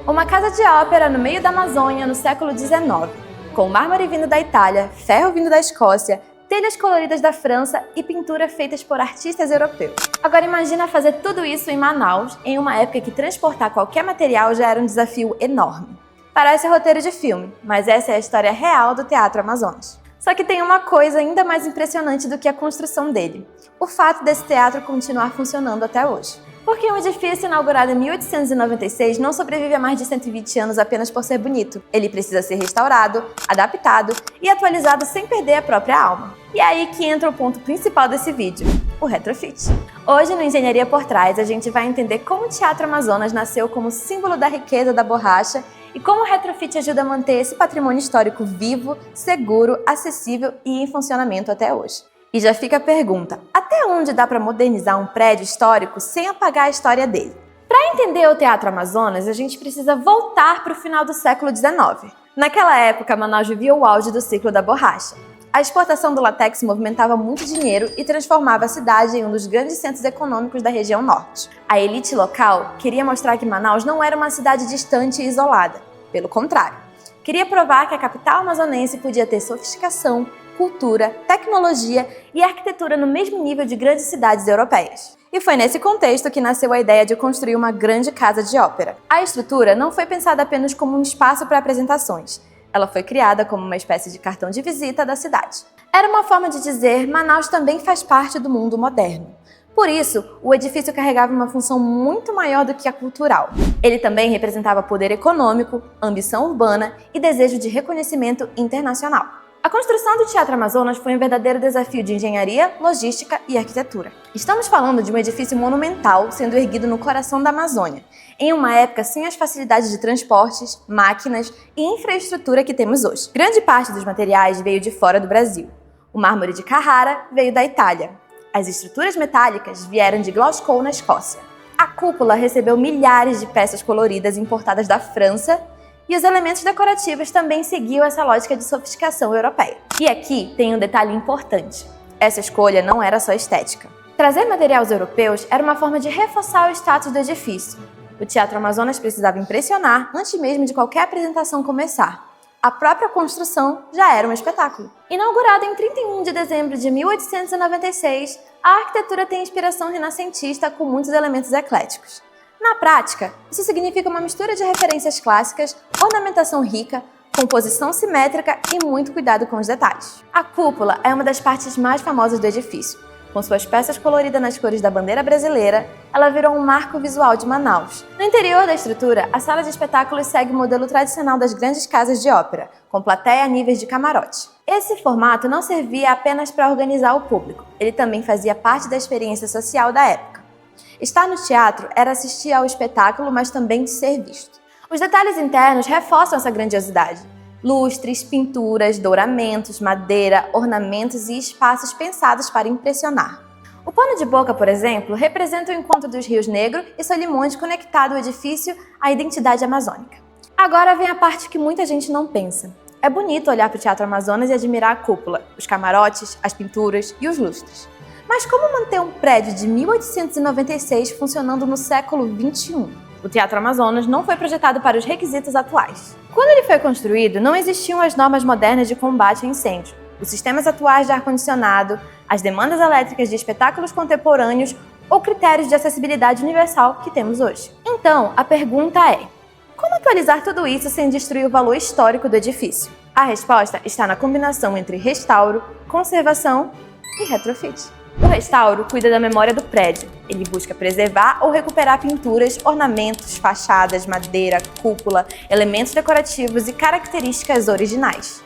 Uma casa de ópera no meio da Amazônia no século XIX, com mármore vindo da Itália, ferro vindo da Escócia, telhas coloridas da França e pintura feitas por artistas europeus. Agora imagina fazer tudo isso em Manaus, em uma época que transportar qualquer material já era um desafio enorme. Parece roteiro de filme, mas essa é a história real do Teatro Amazonas. Só que tem uma coisa ainda mais impressionante do que a construção dele: o fato desse teatro continuar funcionando até hoje. Porque um edifício inaugurado em 1896 não sobrevive a mais de 120 anos apenas por ser bonito. Ele precisa ser restaurado, adaptado e atualizado sem perder a própria alma. E é aí que entra o ponto principal desse vídeo: o retrofit. Hoje no Engenharia por Trás a gente vai entender como o Teatro Amazonas nasceu como símbolo da riqueza da borracha e como o retrofit ajuda a manter esse patrimônio histórico vivo, seguro, acessível e em funcionamento até hoje. E já fica a pergunta: até onde dá para modernizar um prédio histórico sem apagar a história dele? Para entender o Teatro Amazonas, a gente precisa voltar para o final do século XIX. Naquela época, Manaus vivia o auge do ciclo da borracha. A exportação do látex movimentava muito dinheiro e transformava a cidade em um dos grandes centros econômicos da região norte. A elite local queria mostrar que Manaus não era uma cidade distante e isolada. Pelo contrário, queria provar que a capital amazonense podia ter sofisticação, cultura, tecnologia e arquitetura no mesmo nível de grandes cidades europeias. E foi nesse contexto que nasceu a ideia de construir uma grande casa de ópera. A estrutura não foi pensada apenas como um espaço para apresentações. Ela foi criada como uma espécie de cartão de visita da cidade. Era uma forma de dizer: Manaus também faz parte do mundo moderno. Por isso, o edifício carregava uma função muito maior do que a cultural. Ele também representava poder econômico, ambição urbana e desejo de reconhecimento internacional. A construção do Teatro Amazonas foi um verdadeiro desafio de engenharia, logística e arquitetura. Estamos falando de um edifício monumental sendo erguido no coração da Amazônia, em uma época sem as facilidades de transportes, máquinas e infraestrutura que temos hoje. Grande parte dos materiais veio de fora do Brasil. O mármore de Carrara veio da Itália. As estruturas metálicas vieram de Glasgow, na Escócia. A cúpula recebeu milhares de peças coloridas importadas da França, e os elementos decorativos também seguiam essa lógica de sofisticação europeia. E aqui tem um detalhe importante: essa escolha não era só estética. Trazer materiais europeus era uma forma de reforçar o status do edifício. O Teatro Amazonas precisava impressionar antes mesmo de qualquer apresentação começar. A própria construção já era um espetáculo. Inaugurado em 31 de dezembro de 1896, a arquitetura tem inspiração renascentista com muitos elementos ecléticos. Na prática, isso significa uma mistura de referências clássicas, ornamentação rica, composição simétrica e muito cuidado com os detalhes. A cúpula é uma das partes mais famosas do edifício. Com suas peças coloridas nas cores da bandeira brasileira, ela virou um marco visual de Manaus. No interior da estrutura, a sala de espetáculos segue o modelo tradicional das grandes casas de ópera, com plateia a níveis de camarote. Esse formato não servia apenas para organizar o público, ele também fazia parte da experiência social da época. Estar no teatro era assistir ao espetáculo, mas também ser visto. Os detalhes internos reforçam essa grandiosidade. Lustres, pinturas, douramentos, madeira, ornamentos e espaços pensados para impressionar. O pano de boca, por exemplo, representa o encontro dos rios Negro e Solimões, conectado o edifício à identidade amazônica. Agora vem a parte que muita gente não pensa. É bonito olhar para o Teatro Amazonas e admirar a cúpula, os camarotes, as pinturas e os lustres. Mas como manter um prédio de 1896 funcionando no século XXI? O Teatro Amazonas não foi projetado para os requisitos atuais. Quando ele foi construído, não existiam as normas modernas de combate a incêndio, os sistemas atuais de ar-condicionado, as demandas elétricas de espetáculos contemporâneos ou critérios de acessibilidade universal que temos hoje. Então, a pergunta é: como atualizar tudo isso sem destruir o valor histórico do edifício? A resposta está na combinação entre restauro, conservação e retrofit. O restauro cuida da memória do prédio. Ele busca preservar ou recuperar pinturas, ornamentos, fachadas, madeira, cúpula, elementos decorativos e características originais.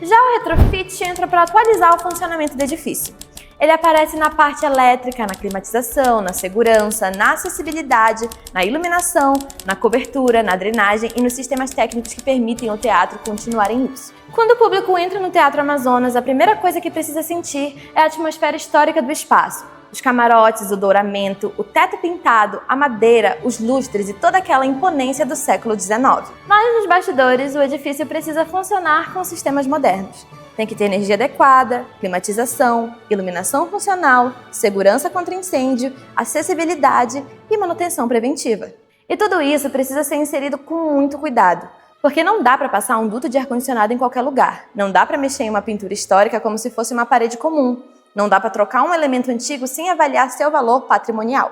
Já o retrofit entra para atualizar o funcionamento do edifício. Ele aparece na parte elétrica, na climatização, na segurança, na acessibilidade, na iluminação, na cobertura, na drenagem e nos sistemas técnicos que permitem ao teatro continuar em uso. Quando o público entra no Teatro Amazonas, a primeira coisa que precisa sentir é a atmosfera histórica do espaço. Os camarotes, o douramento, o teto pintado, a madeira, os lustres e toda aquela imponência do século XIX. Mas nos bastidores, o edifício precisa funcionar com sistemas modernos. Tem que ter energia adequada, climatização, iluminação funcional, segurança contra incêndio, acessibilidade e manutenção preventiva. E tudo isso precisa ser inserido com muito cuidado, porque não dá para passar um duto de ar-condicionado em qualquer lugar, não dá para mexer em uma pintura histórica como se fosse uma parede comum, não dá para trocar um elemento antigo sem avaliar seu valor patrimonial.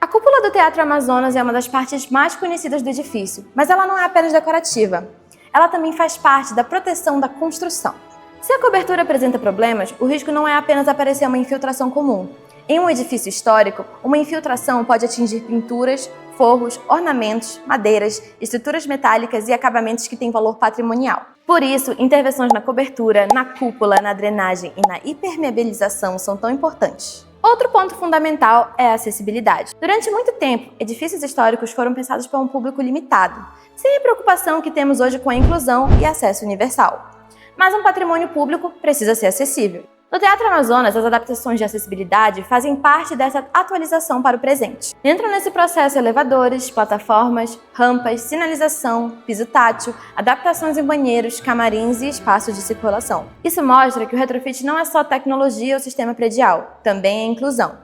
A cúpula do Teatro Amazonas é uma das partes mais conhecidas do edifício, mas ela não é apenas decorativa. Ela também faz parte da proteção da construção. Se a cobertura apresenta problemas, o risco não é apenas aparecer uma infiltração comum. Em um edifício histórico, uma infiltração pode atingir pinturas, forros, ornamentos, madeiras, estruturas metálicas e acabamentos que têm valor patrimonial. Por isso, intervenções na cobertura, na cúpula, na drenagem e na impermeabilização são tão importantes. Outro ponto fundamental é a acessibilidade. Durante muito tempo, edifícios históricos foram pensados para um público limitado, sem a preocupação que temos hoje com a inclusão e acesso universal. Mas um patrimônio público precisa ser acessível. No Teatro Amazonas, as adaptações de acessibilidade fazem parte dessa atualização para o presente. Entram nesse processo elevadores, plataformas, rampas, sinalização, piso tátil, adaptações em banheiros, camarins e espaços de circulação. Isso mostra que o retrofit não é só tecnologia ou sistema predial, também é inclusão.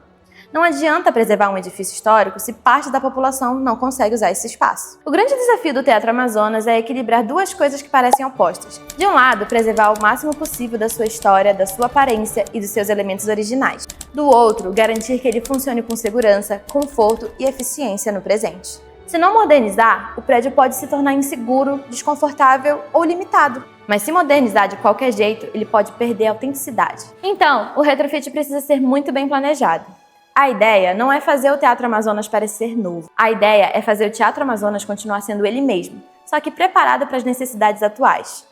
Não adianta preservar um edifício histórico se parte da população não consegue usar esse espaço. O grande desafio do Teatro Amazonas é equilibrar duas coisas que parecem opostas. De um lado, preservar o máximo possível da sua história, da sua aparência e dos seus elementos originais. Do outro, garantir que ele funcione com segurança, conforto e eficiência no presente. Se não modernizar, o prédio pode se tornar inseguro, desconfortável ou limitado. Mas se modernizar de qualquer jeito, ele pode perder a autenticidade. Então, o retrofit precisa ser muito bem planejado. A ideia não é fazer o Teatro Amazonas parecer novo. A ideia é fazer o Teatro Amazonas continuar sendo ele mesmo, só que preparado para as necessidades atuais.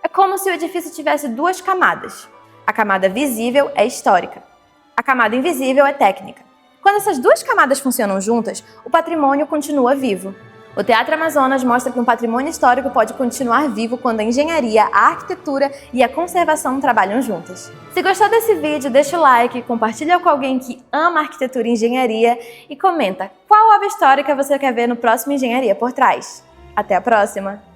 É como se o edifício tivesse duas camadas. A camada visível é histórica. A camada invisível é técnica. Quando essas duas camadas funcionam juntas, o patrimônio continua vivo. O Teatro Amazonas mostra que um patrimônio histórico pode continuar vivo quando a engenharia, a arquitetura e a conservação trabalham juntas. Se gostou desse vídeo, deixa o like, compartilha com alguém que ama arquitetura e engenharia e comenta qual obra histórica você quer ver no próximo Engenharia por Trás. Até a próxima!